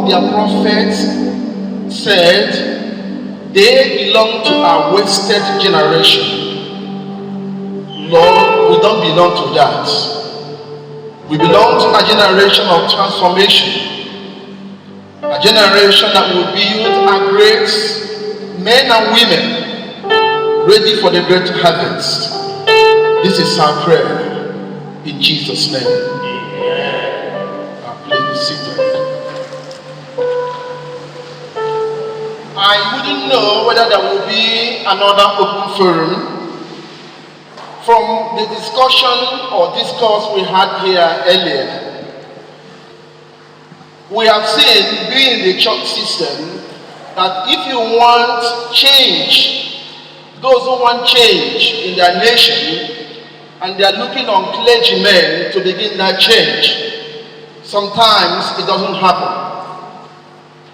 of their prophets said, they belong to our wasted generation. Lord, we don't belong to that. We belong to a generation of transformation, a generation that will build a great men and women ready for the great harvest. This is our prayer in Jesus' name. Please be seated. I wouldn't know whether there will be another open forum. From the discussion or discourse we had here earlier, we have seen, being in the church system, that if you want change, those who want change in their nation, and they are looking on clergymen to begin that change, sometimes it doesn't happen.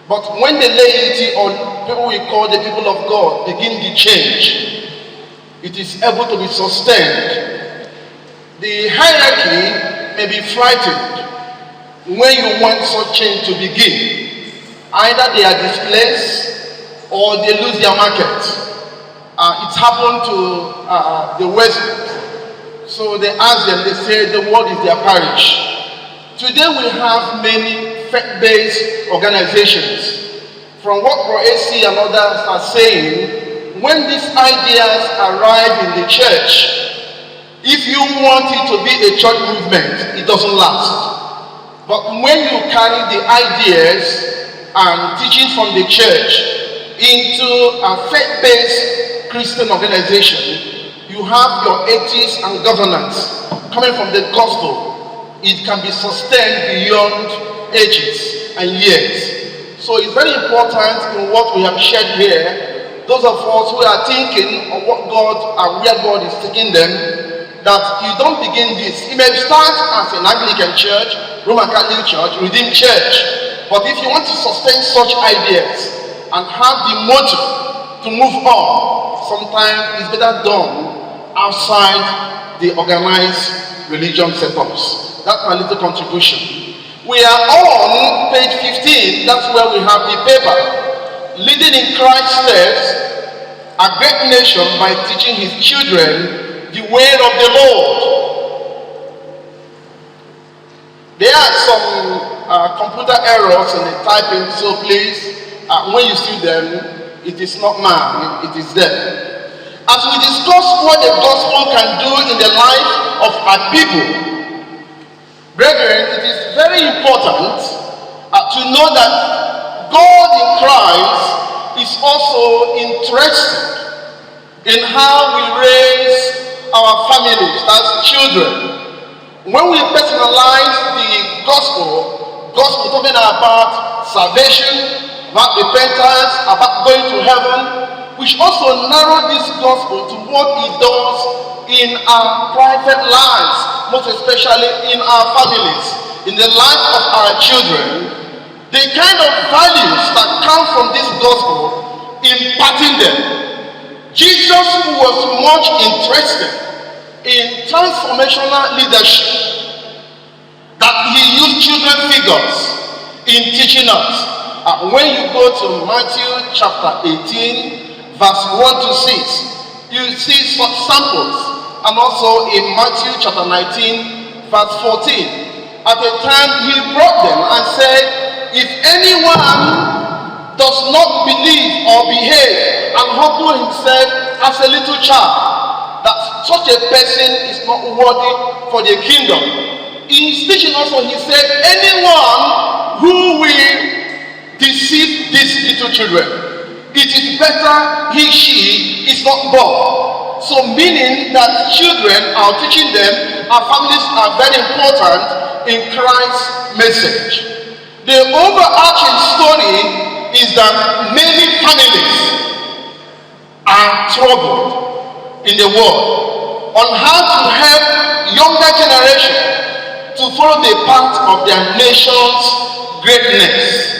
But when the laity or people we call the people of God begin the change, it is able to be sustained. The hierarchy may be frightened when you want such change to begin. Either they are displaced or they lose their market. It's happened to the West. So they ask them, they say the world is their parish. Today we have many faith-based organizations. From what Pro AC and others are saying, when these ideas arrive in the church, if you want it to be a church movement, it doesn't last. But when you carry the ideas and teaching from the church into a faith-based Christian organization, you have your ethics and governance coming from the gospel. It can be sustained beyond ages and years. So it's very important in what we have shared here. Those of us who are thinking of what God and where God is taking them, that you don't begin this. It may start as an Anglican church, Roman Catholic church, Redeemed church. But if you want to sustain such ideas and have the motive to move on, sometimes it's better done outside the organized religion setups. That's my little contribution. We are on page 15. That's where we have the paper. Leading in Christ's steps, a great nation by teaching his children the way of the Lord. There are some computer errors in the typing, so please, when you see them, it is not mine, it is them. As we discuss what the gospel can do in the life of our people, brethren, it is very important to know that God in Christ is also interested in how we raise our families as children. When we personalize the gospel talking about salvation, about repentance, about going to heaven, we should also narrow this gospel to what it does in our private lives, most especially in our families, in the life of our children. The kind of values that come from this gospel, imparting them. Jesus, who was much interested in transformational leadership, that he used children figures in teaching us. When you go to Matthew chapter 18, verse 1 to 6, you see such samples. And also in Matthew chapter 19, verse 14. At the time he brought them and said, if anyone does not believe or behave and humble himself as a little child, that such a person is not worthy for the kingdom. In his teaching also he said, anyone who will deceive these little children, it is better she is not born. So meaning that children are teaching them, our families are very important in Christ's message. The overarching story is that many families are troubled in the world on how to help younger generation to follow the path of their nation's greatness,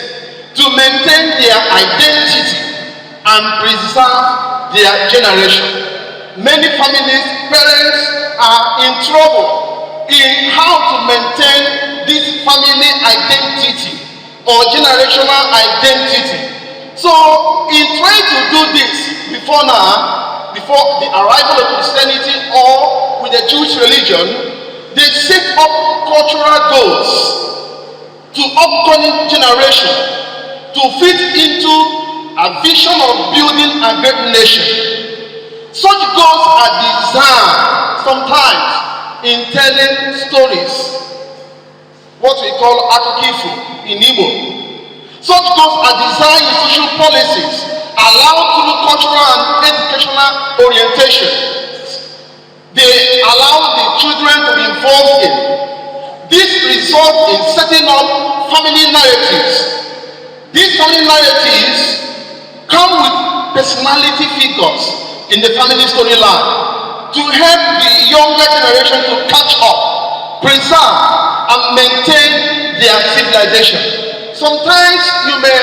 to maintain their identity and preserve their generation. Many families, parents are in trouble in how to maintain this family identity or generational identity. So, in trying to do this before now, before the arrival of Christianity or with the Jewish religion, they set up cultural goals to upcoming generation to fit into a vision of building a great nation. Such goals are designed sometimes in telling stories, what we call akikifu in Igbo. Such goals are designed in social policies, allow through cultural and educational orientation. They allow the children to be involved in. This results in setting up family narratives. These family narratives come with personality figures in the family storyline to help the younger generation to catch up, preserve, and maintain their civilization. Sometimes you may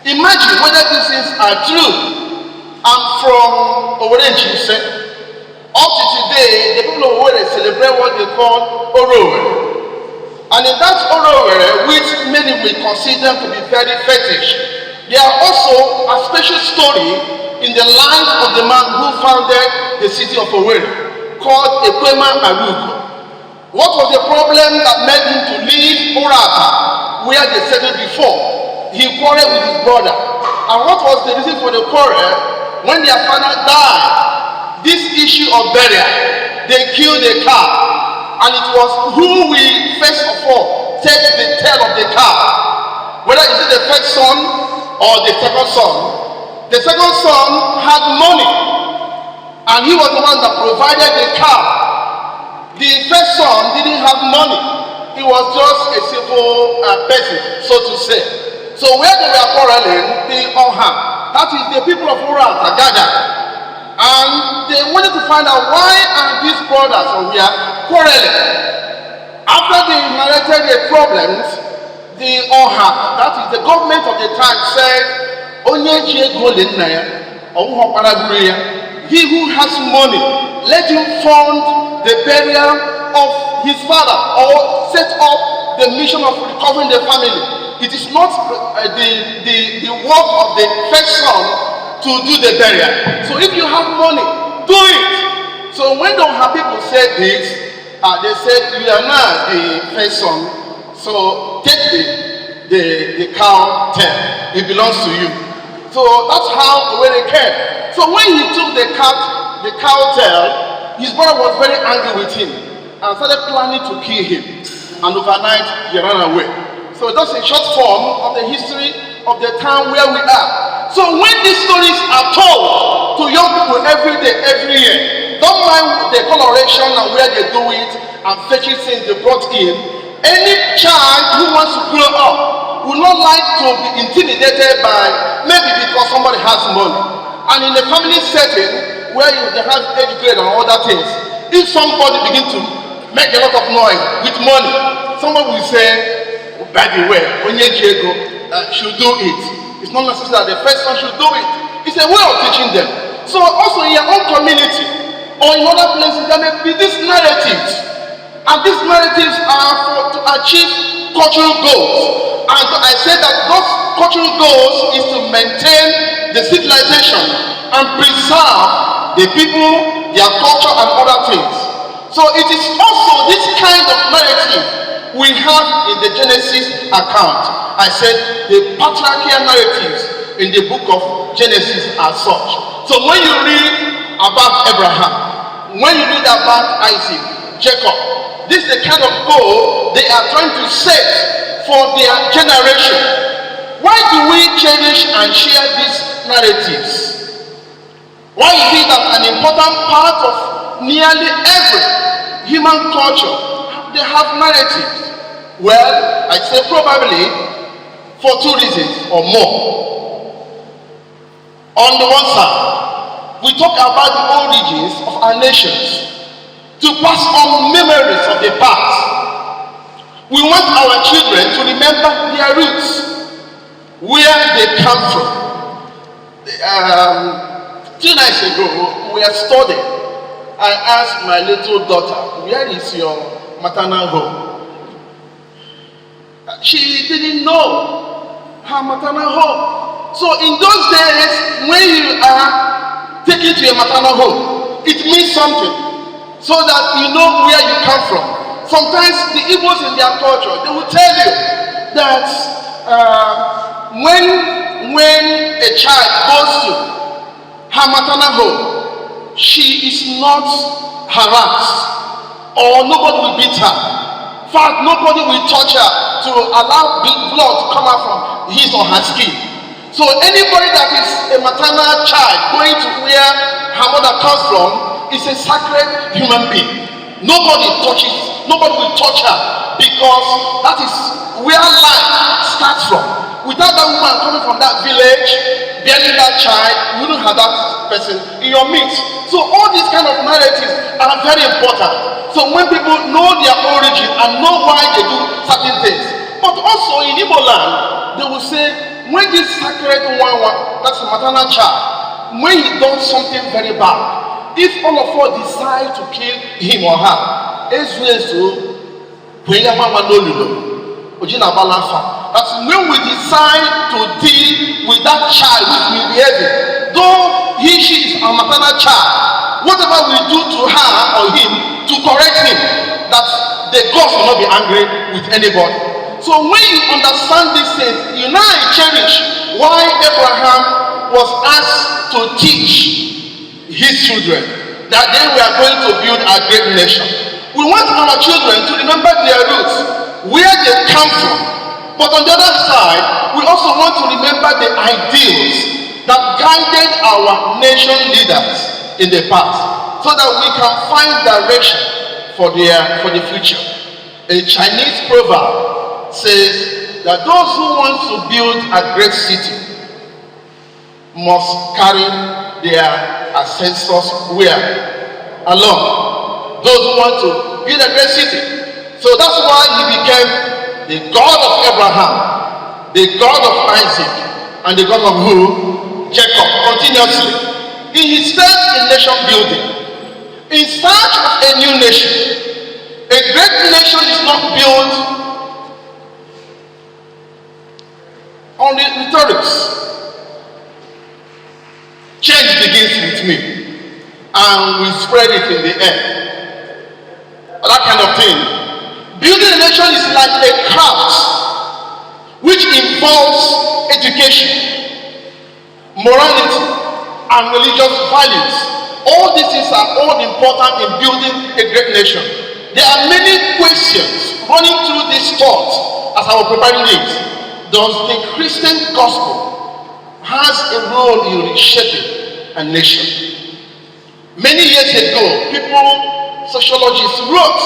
imagine whether these things are true. I'm from Owerenchise. Up to today, the people of Owerri celebrate what they call Orowere. And in that Orowere, which many will consider to be very fetish, there are also a special story in the life of the man who founded the city of Owerri, called Ekwema Arugo. What was the problem that made him to leave Orata, where they settled before? He quarreled with his brother. And what was the reason for the quarrel? When their father died, this issue of burial, they killed a cow. And it was who will first of all take the tail of the cow. Whether it is the first son or the second son. The second son had money, and he was the one that provided the cow. The first son didn't have money. He was just a simple person, so to say. So where they were quarreling, the Oha, that is the people of Urata, gathered. And they wanted to find out why are these brothers or we are quarreling. After they inherited their problems, the Oha, that is the government of the time, said, he who has money, let him fund the burial of his father or set up the mission of recovering the family. It is not the work of the first son to do the burial. So if you have money, do it. So when the people said this, they said, you are not the first son, so take the cow tail. It belongs to you. So that's how when it came. So when he took the cow tail, his brother was very angry with him and started planning to kill him. And overnight, he ran away. So that's a short form of the history of the town where we are. So when these stories are told to young people every day, every year, don't mind the coloration and where they do it and fetching things they brought in. Any child who wants to grow up will not like to be intimidated by maybe because somebody has money. And in a family setting, where they have educated and other things, if somebody begin to make a lot of noise with money, someone will say, oh, by the way, Onyejego should do it. It's not necessary that the first one should do it. It's a way of teaching them. So also in your own community or in other places, there may be these narratives. And these narratives are to achieve cultural goals. And I say that those cultural goals is to maintain the civilization and preserve the people, their culture, and other things. So it is also this kind of narrative we have in the Genesis account. I said the patriarchal narratives in the book of Genesis are such. So when you read about Abraham, when you read about Isaac, Jacob, this is the kind of goal they are trying to set for their generation. Why do we cherish and share these narratives? Why is it that an important part of nearly every human culture, they have narratives? Well, I'd say probably for two reasons or more. On the one side, we talk about the origins of our nations to pass on memories of the past. We want our children to remember their roots, where they come from. 2 nights ago, we were studying. I asked my little daughter, where is your maternal home? She didn't know her maternal home. So in those days, when you are taken to a maternal home, it means something, so that you know where you come from. Sometimes the Igbos in their culture, they will tell you that when a child goes to her maternal home, she is not harassed, or nobody will beat her. In fact, nobody will touch her to allow blood to come out from his or her skin. So anybody that is a maternal child going to where her mother comes from is a sacred human being. Nobody will touch her, because that is where life starts from. Without that woman coming from that village, bearing that child, you wouldn't have that person in your midst. So all these kind of narratives are very important. So when people know their origin and know why they do certain things, but also in Igbo land, they will say, when this sacred one, that's a maternal child, when he does something very bad, if all of us decide to kill him or her, that's when we decide to deal with that child with misbehaving, though she is a maternal child, whatever we do to her or him to correct him, that the gods will not be angry with anybody. So when you understand these things, you now cherish why Abraham was asked to teach his children that they were going to build a great nation. We want our children to remember their roots, where they come from. But on the other side, we also want to remember the ideals that guided our nation leaders in the past, so that we can find direction for the future. A Chinese proverb says that those who want to build a great city must carry their ancestors where? Along. Those who want to build a great city. So that's why he became the God of Abraham, the God of Isaac, and the God of who? Jacob, continuously. In his faith in nation building, in search of a new nation. A great nation is not built on the rhetorics. Change begins with me, and we spread it in the air. That kind of thing. Building a nation is like a craft which involves education, morality, and religious values. All these things are all important in building a great nation. There are many questions running through this thought as I was preparing it. Does the Christian gospel has a role in reshaping a nation? Many years ago, sociologists wrote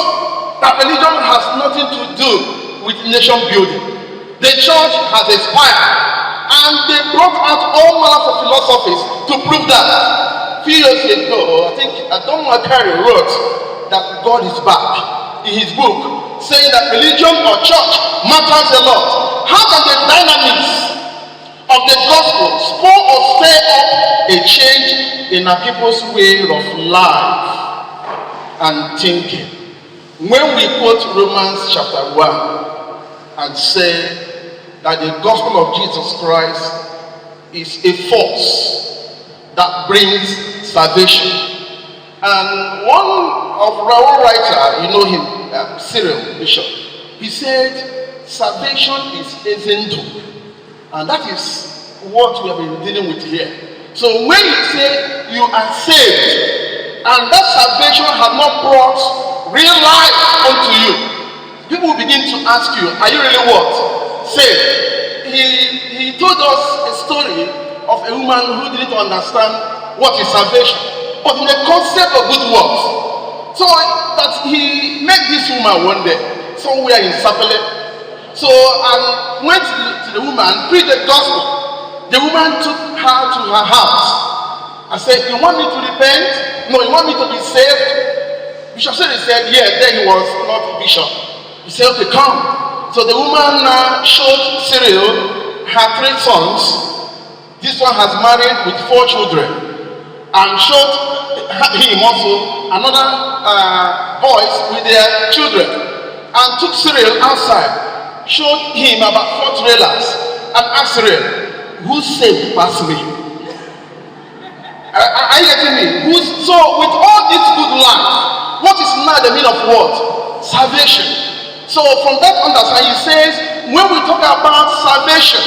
that religion has nothing to do with nation building. The church has expired, and they brought out all manners of philosophies to prove that. A few years ago, I think Don Makari wrote that God is back in his book, saying that religion or church matters a lot. How can the dynamics of the gospel spur or stir up a change in our people's way of life and thinking? When we quote Romans chapter 1 and say that the gospel of Jesus Christ is a force that brings salvation. And one of our writer, you know him, Cyril Bishop, he said salvation is ezendu, and that is what we have been dealing with here. So when you say you are saved and that salvation has not brought real life unto you, people will begin to ask you, are you really what? Saved. He told us a story of a woman who didn't understand what is salvation, but in the concept of good works. So that he met this woman one day, somewhere in Sapele. So and went to the woman, preached the gospel. The woman took her to her house and said, you want me to repent? No, you want me to be saved? Bishop said, yes. Then he was not bishop. He said, okay, come. So the woman showed Cyril her 3 sons. This one has married with 4 children. And showed him also another boys with their children, and took Cyril outside showed him about 4 trailers and asked him, who saved past me? Are you getting me? So with all this good life, what is now the meaning of what? Salvation. So from that understanding, he says, when we talk about salvation,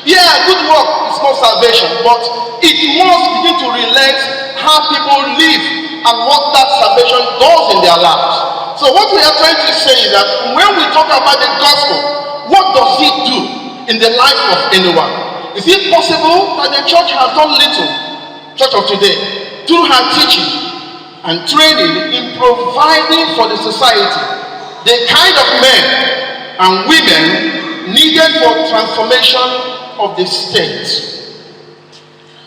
yeah, good work is not salvation, but it must begin to relate how people live and what that salvation does in their lives. So what we are trying to say is that when we talk about the gospel, what does it do in the life of anyone? Is it possible that the church has done little, church of today, through her teaching and training in providing for the society the kind of men and women needed for transformation of the state?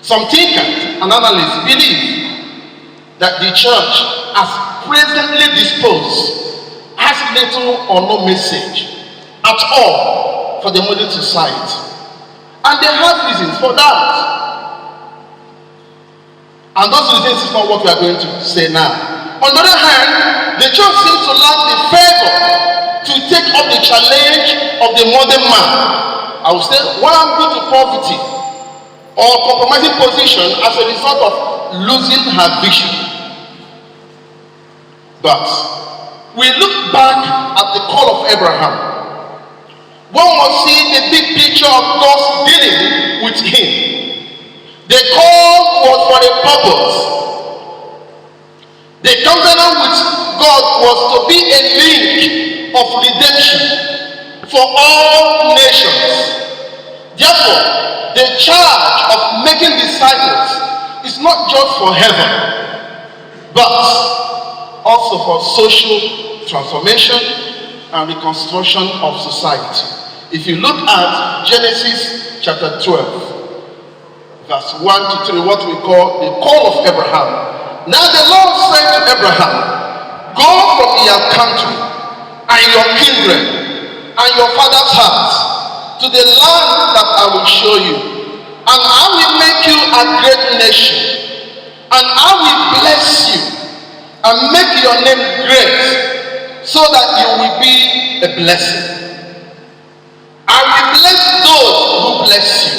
Some thinkers and analysts believe that the church, as presently disposed, has little or no message at all for the modern society. And they have reasons for that. And those reasons is not what we are going to say now. On the other hand, the church seems to lack the favor to take up the challenge of the modern man. I would say, one due to poverty or compromising position as a result of losing her vision. But we look back at the call of Abraham. One must see the big picture of God's dealing with him. The call was for a purpose. The covenant with God was to be a link of redemption for all nations. Therefore, the charge of making disciples is not just for heaven, but also for social transformation and reconstruction of society. If you look at Genesis chapter 12, verse 1 to 3, what we call the call of Abraham. Now the Lord said to Abraham, go from your country and your kindred and your father's house to the land that I will show you, and I will make you a great nation, and I will bless you and make your name great, so that you will be a blessing. I will bless those who bless you,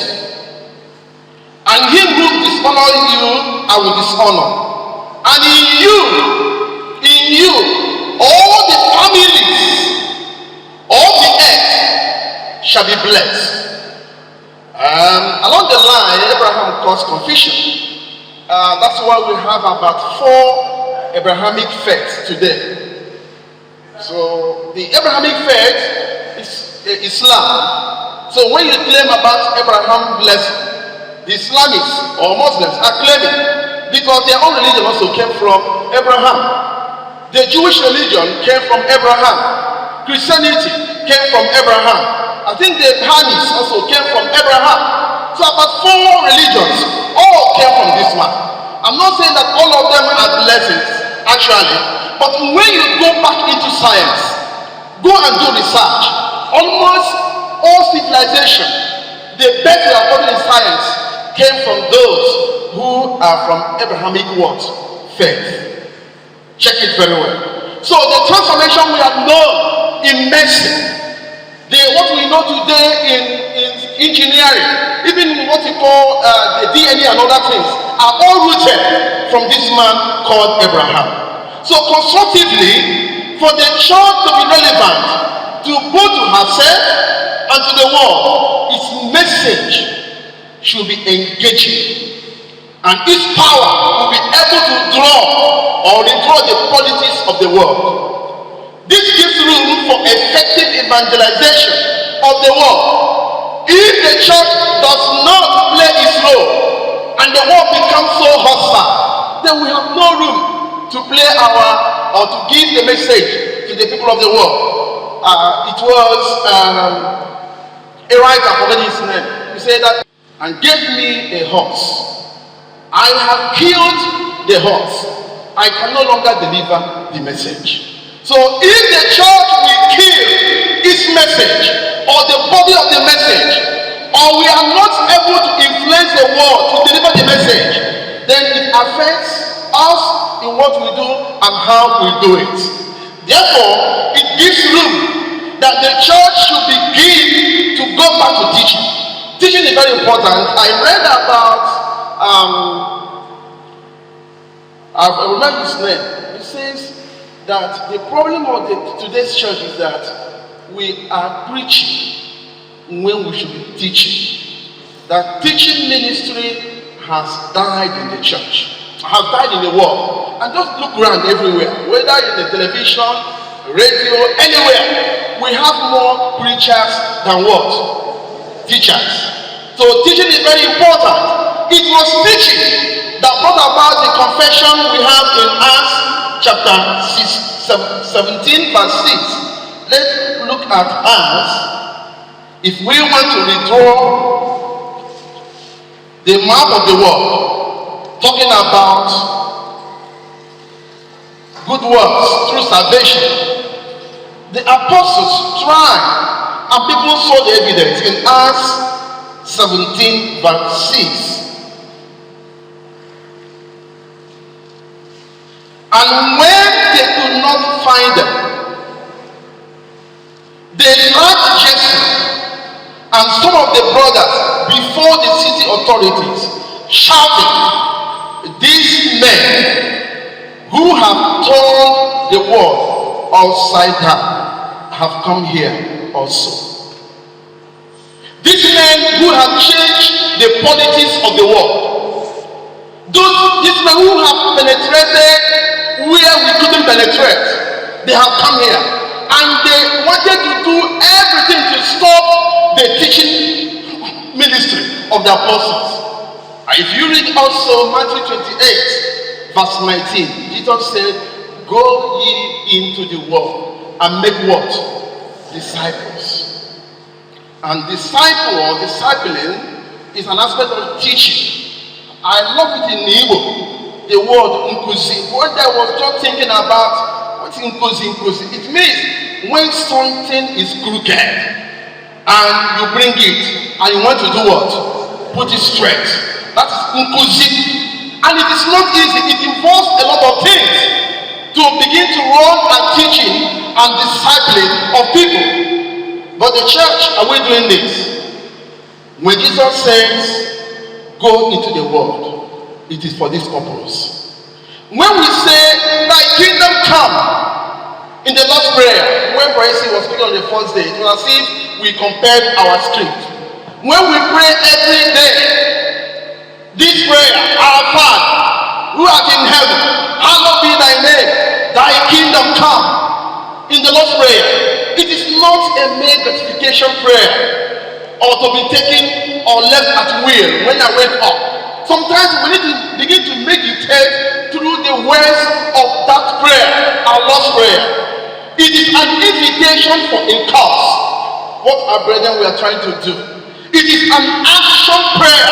and him who dishonors you, I will dishonor. And in you, all the families of the earth shall be blessed. Along the line, Abraham caused confusion. That's why we have about 4 Abrahamic faiths today. So the Abrahamic faith is Islam. So when you claim about Abraham blessing, the Islamists or Muslims are claiming, because their own religion also came from Abraham. The Jewish religion came from Abraham. Christianity came from Abraham. I think the Hanis also came from Abraham. So about 4 religions all came from this man. I'm not saying that all of them are blessings, actually, but when you go back into science, go and do research, almost all civilization, the best we have gotten in science, came from those who are from Abrahamic what? Faith. Check it very well. So the transformation we have known in medicine, what we know today in engineering, even what we call the DNA and other things, are all rooted from this man called Abraham. So constructively, for the church to be relevant to both to herself and to the world, its message should be engaging. And its power will be able to draw or redraw the politics of the world. This gives room for effective evangelization of the world. If the church does not play its role and the world becomes so hostile, then we have no room to play or to give the message to the people of the world. It was a writer, forgetting his name, he said that, and gave me a horse. I have killed the horse. I can no longer deliver the message. So if the church will kill its message or the body of the message, or we are not able to influence the world to deliver the message, then it affects us in what we do and how we do it. Therefore, it gives room that the church should begin to go back to teaching. Teaching is very important. I read about, I remember his name. He says that the problem of today's church is that we are preaching when we should be teaching. That teaching ministry has died in the church, has died in the world. And just look around everywhere, whether in the television, radio, anywhere, we have more preachers than what? Teachers. So teaching is very important. It was teaching that brought about the confession we have in Acts chapter 17 verse 6. Let's look at Acts. If we want to withdraw the map of the world, talking about good works through salvation, the apostles tried and people saw the evidence in Acts 17 verse 6. And when they could not find them, they dragged Jason and some of the brothers before the city authorities, shouting, "These men who have turned the world upside down have come here also. These men who have changed the politics of the world, these men who have penetrated where we couldn't penetrate, they have come here and they wanted to do everything to stop the teaching ministry of the apostles." And if you read also Matthew 28 verse 19, Jesus said, "Go ye into the world and make what? Disciples." And disciple or discipling is an aspect of teaching. I love it in Igbo, the word nkuzi. What I was just thinking about, what's nkuzi? It means when something is crooked and you bring it and you want to do what? Put it straight. That is nkuzi. And it is not easy. It involves a lot of things to begin to run and teaching and discipling of people. But the church, are we doing this? When Jesus says, "Go into the world," it is for this purpose. When we say, "Thy kingdom come," in the Lord's Prayer, when Praise was speaking on the first day, it was as if we compared our script. When we pray every day, this prayer, "Our Father, who art in heaven, hallowed be thy name, thy kingdom come," in the Lord's Prayer, it is not a mere gratification prayer or to be taken or left at will when I wake up. Sometimes we need to begin to meditate through the words of that prayer, our Lord's Prayer. It is an invitation for a cause. What our brethren we are trying to do. It is an action prayer.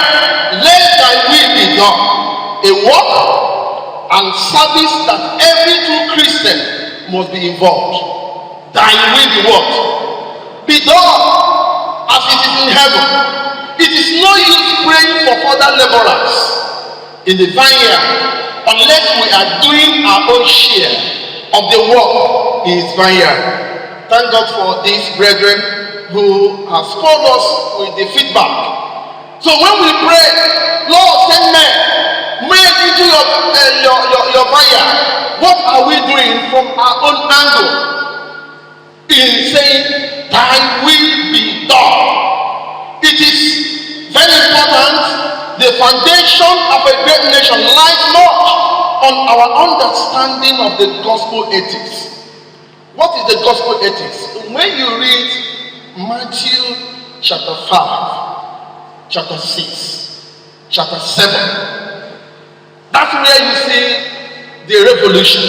Let thy will be done. A work and service that every true Christian must be involved. Thy will be what? Be done as it is in heaven. It is no use praying for further laborers in the vineyard unless we are doing our own share of the work in his vineyard. Thank God for these brethren who have spoiled us with the feedback. So when we pray, "Lord, send men into your vineyard," what are we doing from our own angle? In saying, "Thy will be done." It is very important. The foundation of a great nation lies much on our understanding of the gospel ethics. What is the gospel ethics? When you read Matthew chapter 5, chapter 6, chapter 7, that's where you see the revolution.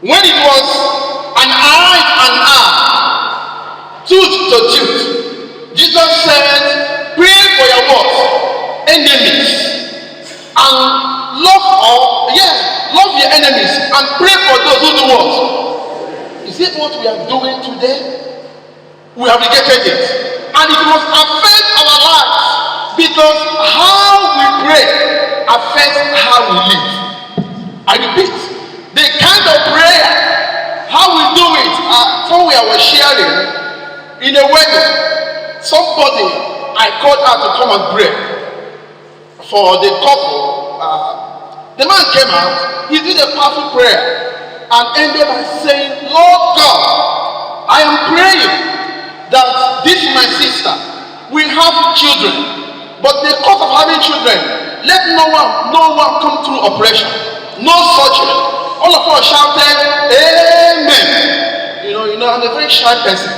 When it was an eye, tooth to tooth, Jesus said, "Pray for your what? Enemies, and love your enemies, and pray for those who do what?" Is it what we are doing today? We have rejected it, and it must affect our lives because how we pray affects how we live. I repeat. The kind of prayer, how we do it, somewhere I was sharing in a wedding. Somebody, I called her to come and pray for the couple. The man came out, he did a powerful prayer and ended by saying, Lord God, I am praying that this my sister will have children, but because of having children, let no one come through operation, no surgery. All of us shouted, Amen. You know, I'm a very shy person,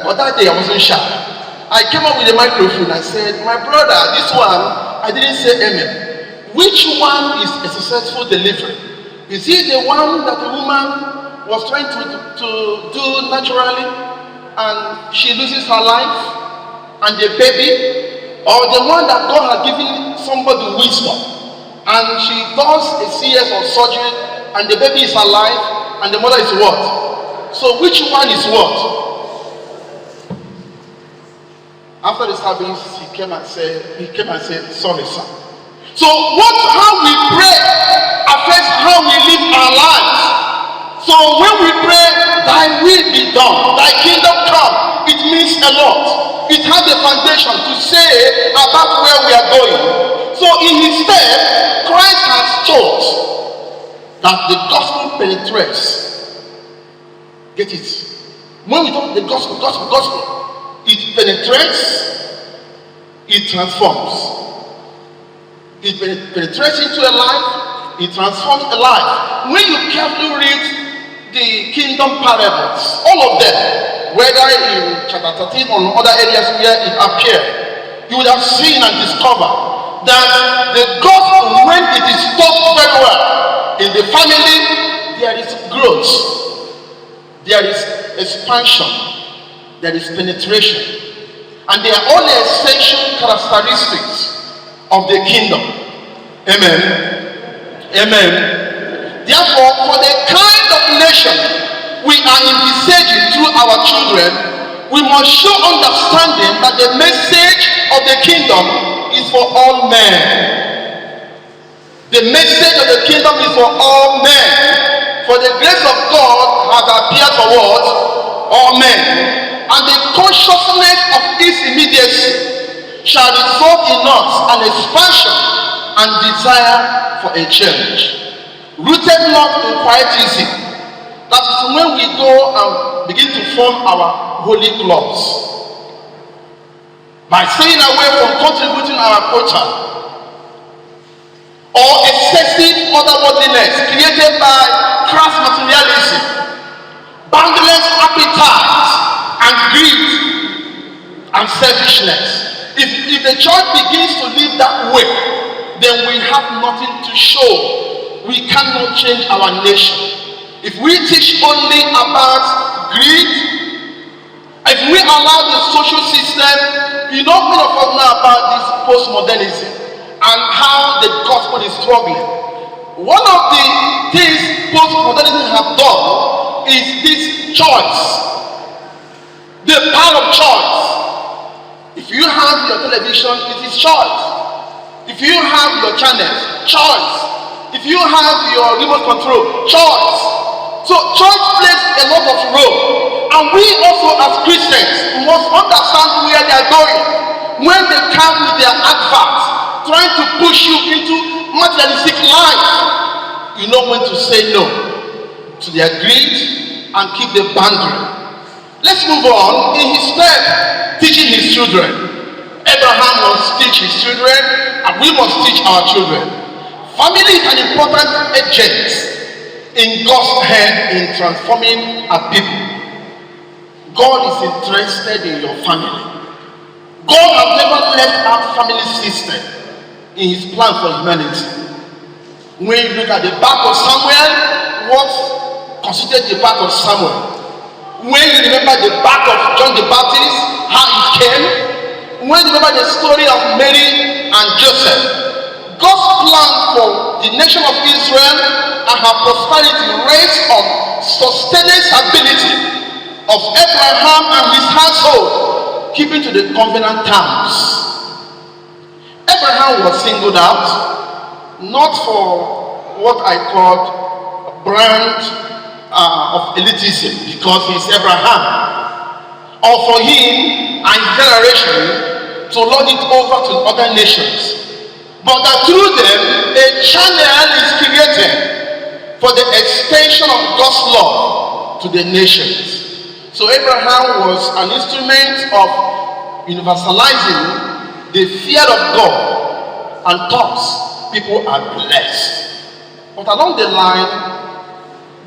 but that day I wasn't shy. I came up with a microphone. I said, my brother, this one, I didn't say amen. Which one is a successful delivery? Is it the one that the woman was trying to do naturally and she loses her life and the baby? Or the one that God has given somebody wisdom and she does a CS or surgery and the baby is alive and the mother is what? So which one is what? After the service, he came and said, sorry, sir. So how we pray affects how we live our lives. So when we pray, thy will be done, thy kingdom come, it means a lot. It has a foundation to say about where we are going. So in his step, Christ has taught that the gospel penetrates. Get it? When we talk the gospel, it penetrates, it transforms. It penetrates into a life, it transforms a life. When you carefully read the kingdom parables, all of them, whether in chapter 13 or other areas where it appeared, you would have seen and discovered that the gospel, when it is taught very well in the family, there is growth, there is expansion, there is penetration, and they are all the essential characteristics of the kingdom. Amen. Amen. Therefore, for the kind of nation we are envisaging through our children, we must show understanding that the message of the kingdom is for all men. The message of the kingdom is for all men. For the grace of God has appeared for what? All men. And the consciousness of its immediacy shall result in us an expansion and desire for a change. Rooted not in quietism. That is when we go and begin to form our holy clubs. By staying away from contributing our culture. Or excessive otherworldliness created by crass materialism, boundless appetite, and greed and selfishness. If the church begins to live that way, then we have nothing to show. We cannot change our nation. If we teach only about greed, if we allow the social system, many of us know about this postmodernism and how the gospel is struggling. One of the things postmodernism have done is this choice. The power of choice. If you have your television, it is choice. If you have your channels, choice. If you have your remote control, choice. So choice plays a lot of role. And we also as Christians must understand where they are going. When they come with their adverts, trying to push you into materialistic life, you know when to say no to their greed and keep the boundary. Let's move on. In his step, teaching his children. Abraham must teach his children, and we must teach our children. Family is an important agent in God's hand in transforming a people. God is interested in your family. God has never left out family system in his plan for humanity. When you look at the back of Samuel, what considered the back of Samuel? When you remember the back of John the Baptist, how he came, when you remember the story of Mary and Joseph, God's plan for the nation of Israel and her prosperity rests on sustaining ability of Abraham and his household, keeping to the covenant terms. Abraham was singled out, not for what I called brand of elitism because he's Abraham, or for him and his generation to lord it over to other nations, but that through them a channel is created for the extension of God's love to the nations. So Abraham was an instrument of universalizing the fear of God, and thus people are blessed. But along the line,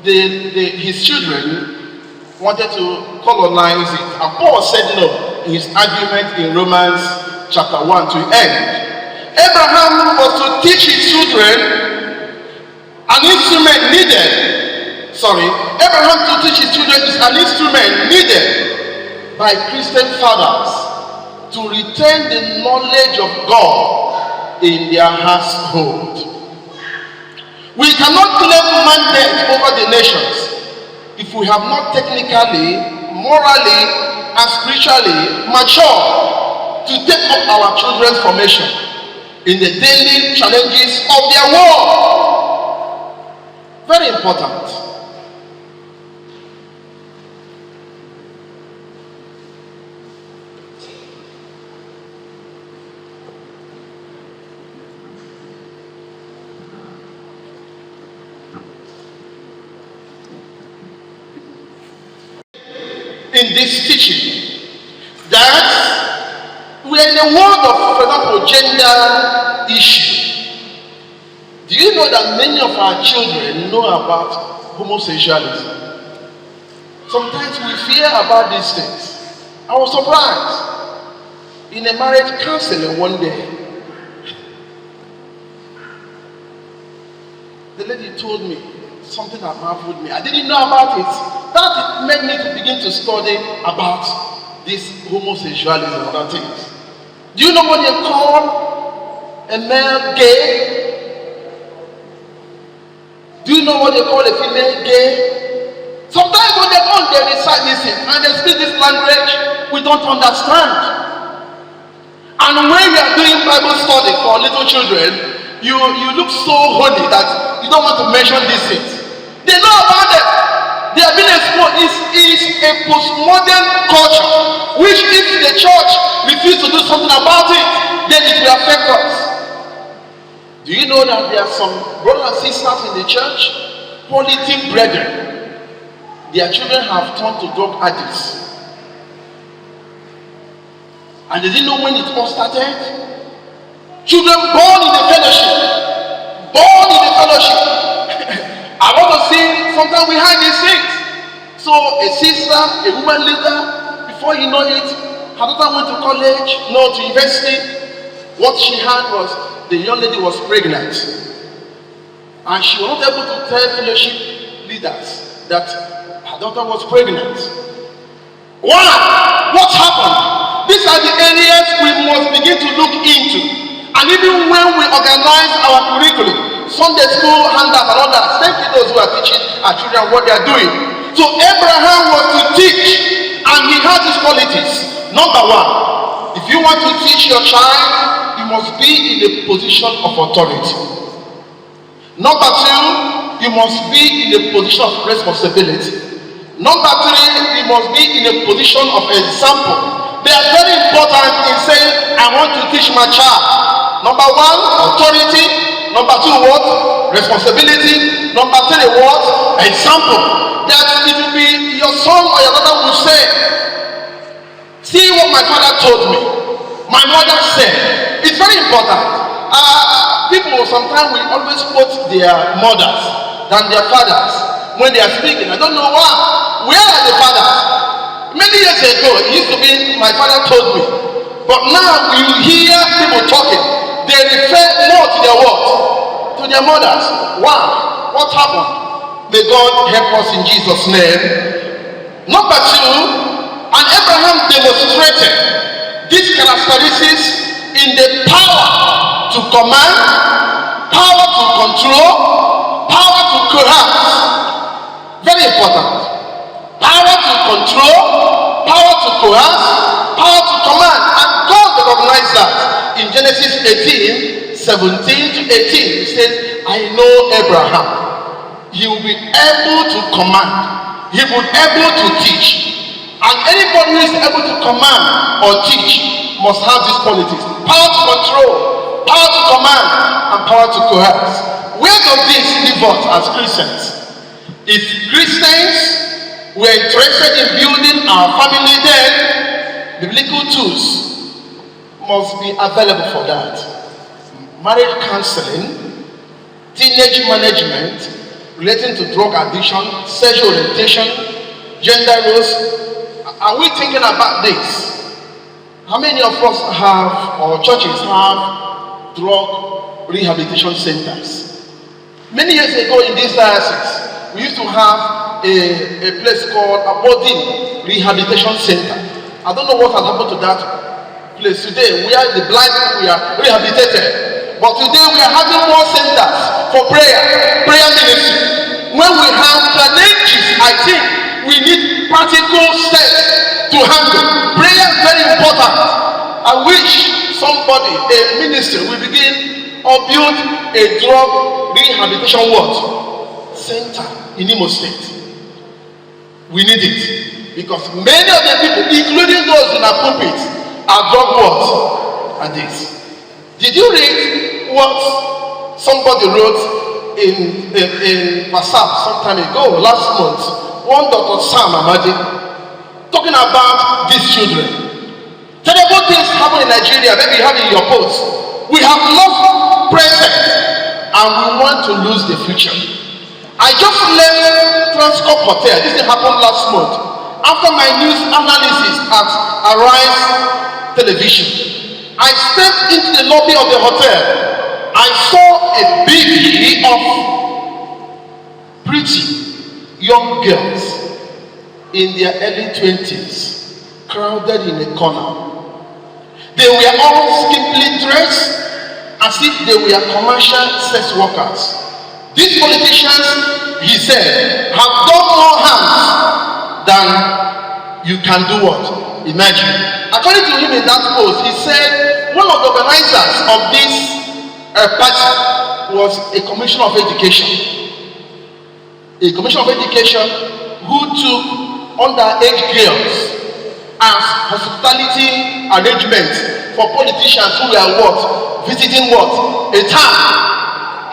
his children wanted to colonize it, and Paul said no in his argument in Romans chapter 1 to end. Abraham was to teach his children an instrument needed. Abraham to teach his children is an instrument needed by Christian fathers to retain the knowledge of God in their household. We cannot claim mandate over the nations if we have not technically, morally, and spiritually matured to take up our children's formation in the daily challenges of their world. Very important. In this teaching, that we are in a world of, for example, gender issue. Do you know that many of our children know about homosexuality? Sometimes we fear about these things. I was surprised in a marriage counseling one day. The lady told me something that marveled me. I didn't know about it. That made me to begin to study about this homosexuality and other things. Do you know what they call a male gay? Do you know what they call a female gay? Sometimes when they recite this and they speak this language, we don't understand. And when we are doing Bible study for little children, you look so holy that you don't want to mention these things. They know about them. They have been exposed. It is a postmodern culture, which if the church refuses to do something about it, then it will affect us. Do you know that there are some brothers and sisters in the church, polythene brethren, their children have turned to drug addicts, and they didn't know when it all started? Children born in the fellowship, I want to see sometimes we hide these things. So a sister, a woman leader, before you know it, her daughter went to college, no, to university. What she had was the young lady was pregnant, and she was not able to tell fellowship leaders that her daughter was pregnant. Why? What happened? These are the areas we must begin to look into. And even when we organize our curriculum, Sunday school, handouts and all that, thank you those who are teaching our children what they are doing. So Abraham was to teach, and he had these qualities. Number one, if you want to teach your child, you must be in a position of authority. Number two, you must be in a position of responsibility. Number three, you must be in a position of example. They are very important in saying, I want to teach my child. Number one, authority. Number two, what? Responsibility. Number three, what? Example. That it will be your son or your daughter will say, see what my father told me, my mother said. It's very important. People sometimes will always quote their mothers than their fathers when they are speaking. I don't know why. Where are the fathers? Many years ago, it used to be my father told me. But now you hear people talking. They refer more to their what? To their mothers. Why? What happened? May God help us in Jesus' name. Number two, and Abraham demonstrated these characteristics in the power to command, power to control, power to coerce. Very important. Power to control, power to coerce, power to command. And God recognized that. In Genesis 18, 17 to 18, it says, I know Abraham. he will be able to command. He will be able to teach. And anybody who is able to command or teach must have these qualities: power to control, power to command, and power to coerce. Where does this leave us as Christians? If Christians were interested in building our family, then biblical tools must be available for that. Marriage counseling, teenage management relating to drug addiction, sexual orientation, gender roles. Are we thinking about this? How many of us have, or churches have, drug rehabilitation centers? Many years ago in this diocese, we used to have a place called Abodin Rehabilitation Center. I don't know what has happened to that place today. We are the blind people, we are rehabilitated. But today we are having more centers for prayer ministry. When we have challenges, I think we need practical steps to handle. Prayer is very important. I wish somebody, a ministry, will begin or build a drug rehabilitation center in Imo State. We need it because many of the people, including those in our pulpit, are drug addicts. Did you read what somebody wrote in WhatsApp some time ago, last month? One Dr. Sam Amadi talking about these children. Terrible things happen in Nigeria. Maybe you have it in your post. We have lost present and we want to lose the future. I just left Transcorp Hotel. This happened last month. After my news analysis at Arise Television, I stepped into the lobby of the hotel. I saw a bevy of pretty young girls in their early 20s, crowded in a corner. They were all skimpily dressed as if they were commercial sex workers. These politicians, he said, have done more harm than you can do what? Imagine. According to him in that post, he said one of the organizers of this party was a commissioner of education. A commissioner of education who took underage girls as hospitality arrangements for politicians who were what? Visiting what? A town.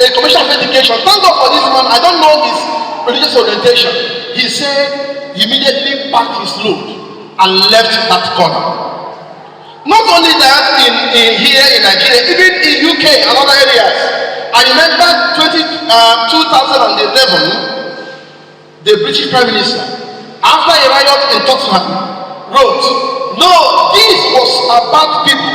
A commissioner of education. Thank God for this man. I don't know his religious orientation. He said he immediately packed his load and left that corner. Not only that, in here in Nigeria, even in UK and other areas. I remember 2011, the British Prime Minister, after a riot in Tottenham, wrote, "No, this was about people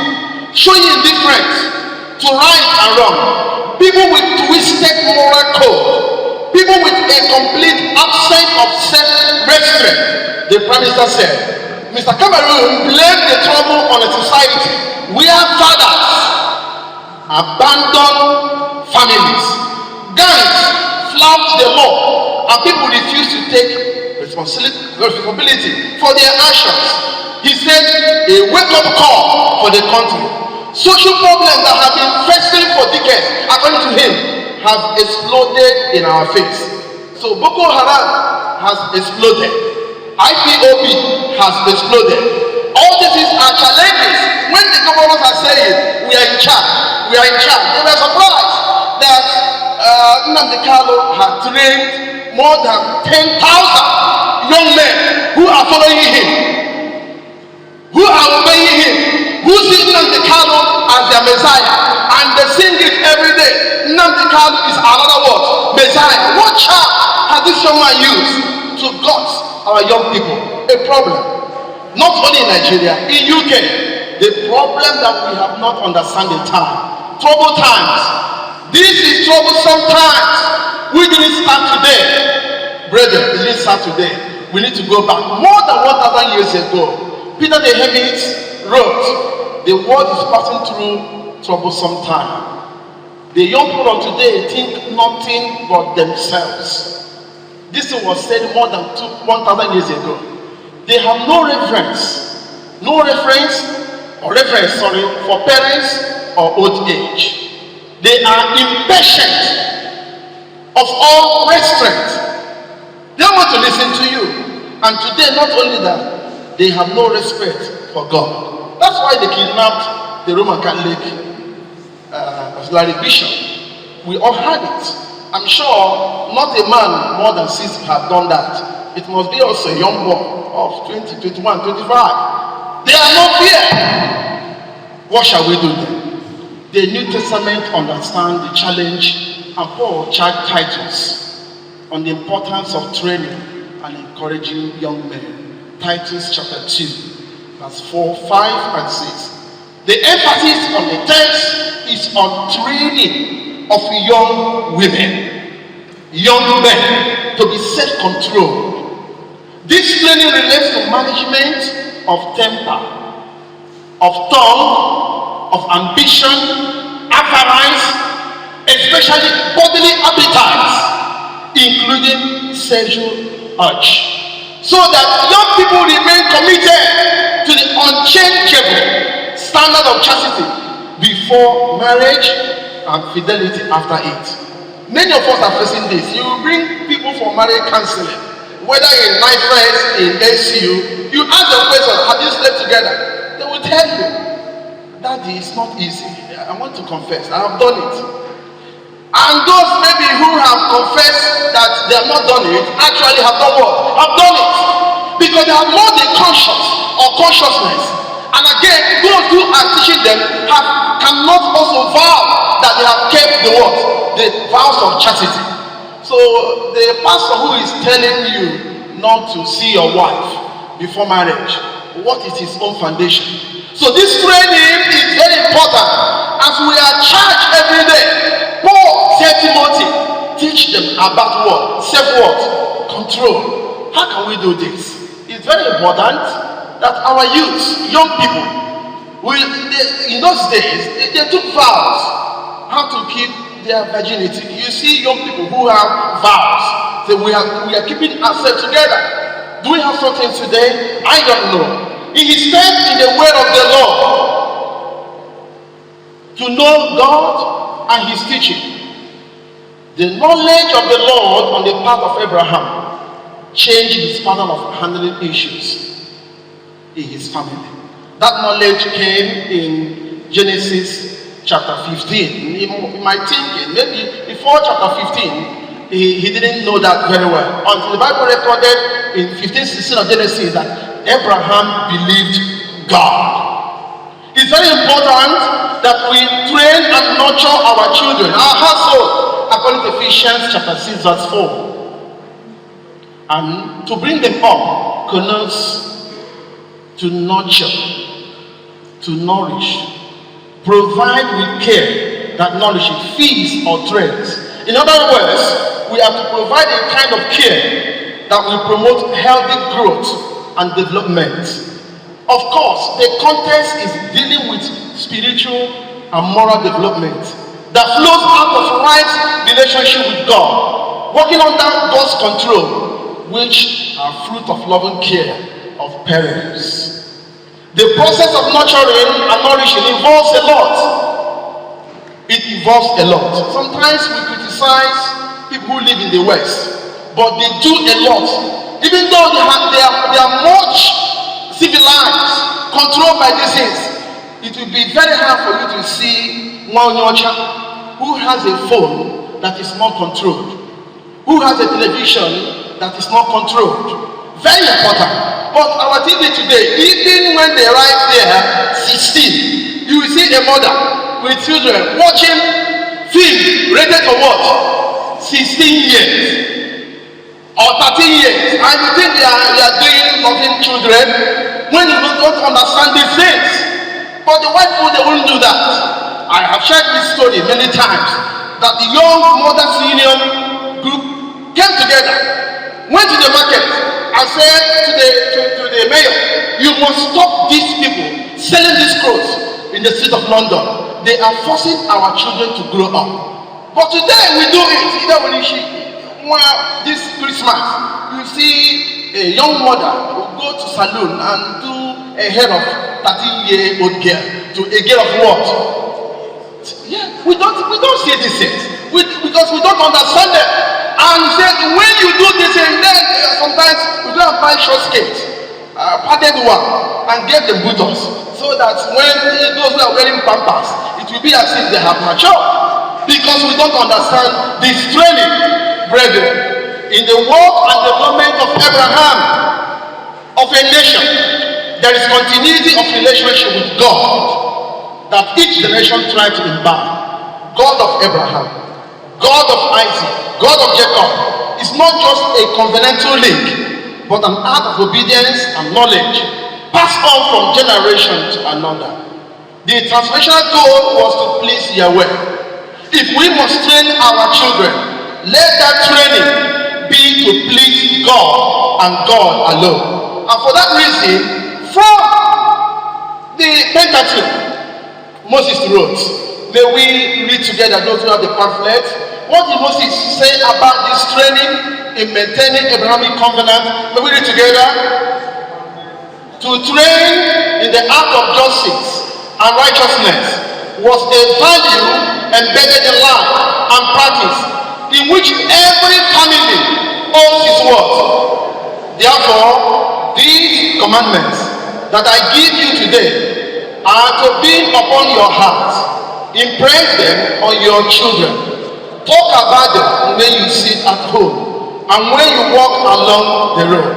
showing indifference to right and wrong, people with twisted moral code, people with a complete absence of self-restraint." The Prime Minister said, Mr. Cameroon blamed the trouble on a society where fathers abandon families, gangs flout the law, and people refuse to take responsibility for their actions. He said a wake-up call for the country. Social problems that have been festering for decades, according to him, have exploded in our face. So Boko Haram has exploded. IPOB has exploded. All these are challenges. When the governors are saying we are in charge, they were surprised that Nnamdi Kanu had trained more than 10,000 young men who are following him, who are obeying him, who see Nnamdi Kanu as their Messiah, and they sing it every day. Nnamdi Kanu is another word, Messiah. What child has this young man used to gut our young people? A problem. Not only in Nigeria, in UK, the problem that we have not understand the time. Troubled times. This is troublesome times. We didn't start today. Brethren, we didn't start today. We need to go back. More than 1,000 years ago, Peter the Hermit wrote, the world is passing through troublesome time. The young people of today think nothing but themselves. This was said more than 1,000 years ago. They have no reference for parents or old age. They are impatient of all restraint. They don't want to listen to you. And today, not only that, they have no respect for God. That's why they kidnapped the Roman Catholic auxiliary bishop. We all had it. I'm sure not a man more than 6 have done that. It must be also a young boy of 20, 21, 25. They are not here. What shall we do then? The New Testament understands the challenge, and Paul charged Titus on the importance of training and encouraging young men. Titus chapter 2, verse 4, 5, and 6. The emphasis on the text is on training of young women, young men, to be self-controlled. This training relates to management of temper, of tongue, of ambition, avarice, especially bodily appetites, including sexual urge, so that young people remain committed to the unchangeable standard of chastity before marriage and fidelity after it. Many of us are facing this. You bring people for marriage counseling, whether in NIFES, in ACU, you ask them question, have you slept together? They will tell you, Daddy, it's not easy. I want to confess, I have done it. And those maybe who have confessed that they have not done it, actually have done what? Have done it. Because they have more the consciousness. And again, those who are teaching them cannot also vow that they have kept the what? The vows of chastity. So the pastor who is telling you not to see your wife before marriage, what is his own foundation? So this training is very important as we are charged every day. Paul said Timothy, teach them about what? Self-what? Control. How can we do this? It's very important that our youth, young people, in those days, they took vows how to keep their virginity. You see young people who have vows, that we are keeping ourselves together. Do we have something today? I don't know. It is said in the word of the Lord to know God and his teaching. The knowledge of the Lord on the part of Abraham changed his pattern of handling issues in his family. That knowledge came in Genesis chapter 15. In my thinking, maybe before chapter 15, he didn't know that very well. Until the Bible recorded in 15:16 of Genesis that Abraham believed God. It's very important that we train and nurture our children, our household, according to Ephesians chapter 6 verse 4. And to bring them up connotes to nurture, to nourish, provide with care that nourishes, feeds or trains. In other words, we have to provide a kind of care that will promote healthy growth and development. Of course, the context is dealing with spiritual and moral development that flows out of right relationship with God, working under God's control, which are fruit of loving care of parents. The process of nurturing and nourishing involves a lot. It involves a lot. Sometimes we criticize people who live in the West, but they do a lot. Even though they are much civilized, controlled by these things, it will be very hard for you to see one who has a phone that is not controlled, who has a television that is not controlled. Very important. But our TV today, even when they arrive there 16, you will see a mother with children watching film rated for what? 16 years. Or 13 years, and you think they are doing loving children when you don't understand these things. But the white people, they won't do that. I have shared this story many times that the young Mothers Union group came together, went to the market, and said to the mayor, you must stop these people selling these clothes in the street of London. They are forcing our children to grow up. But today we do it. Either when this Christmas, you see a young mother who go to salon and do a hair of 13-year-old girl to a girl of what? Yeah, we don't see these things because we don't understand them. And he said, when you do this, and then sometimes you go and buy short skirts, padded one, and get the buttons, so that when those who are wearing pampers, it will be as if they have matured. Because we don't understand this training, brethren. In the work and development of Abraham, of a nation, there is continuity of relationship with God that each generation tried to imbibe. God of Abraham, God of Isaac, God of Jacob is not just a covenantal link, but an act of obedience and knowledge passed on from generation to another. The transformational goal was to please Yahweh. If we must train our children, let that training be to please God and God alone. And for that reason, from the Pentateuch, Moses wrote. May we read together, those who have the pamphlet. What did Moses say about this training in maintaining Abrahamic covenant? May we read together. To train in the act of justice and righteousness was a value embedded in life and practice in which every family owes its worth. Therefore, these commandments that I give you today are to be upon your heart. Impress them on your children. Talk about them when you sit at home and when you walk along the road,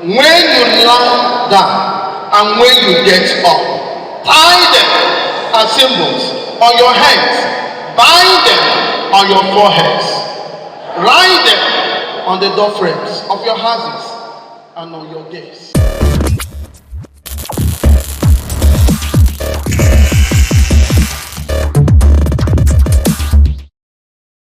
when you lie down and when you get up. Tie them as symbols on your hands. Bind them on your foreheads. Write them on the door frames of your houses and on your gates.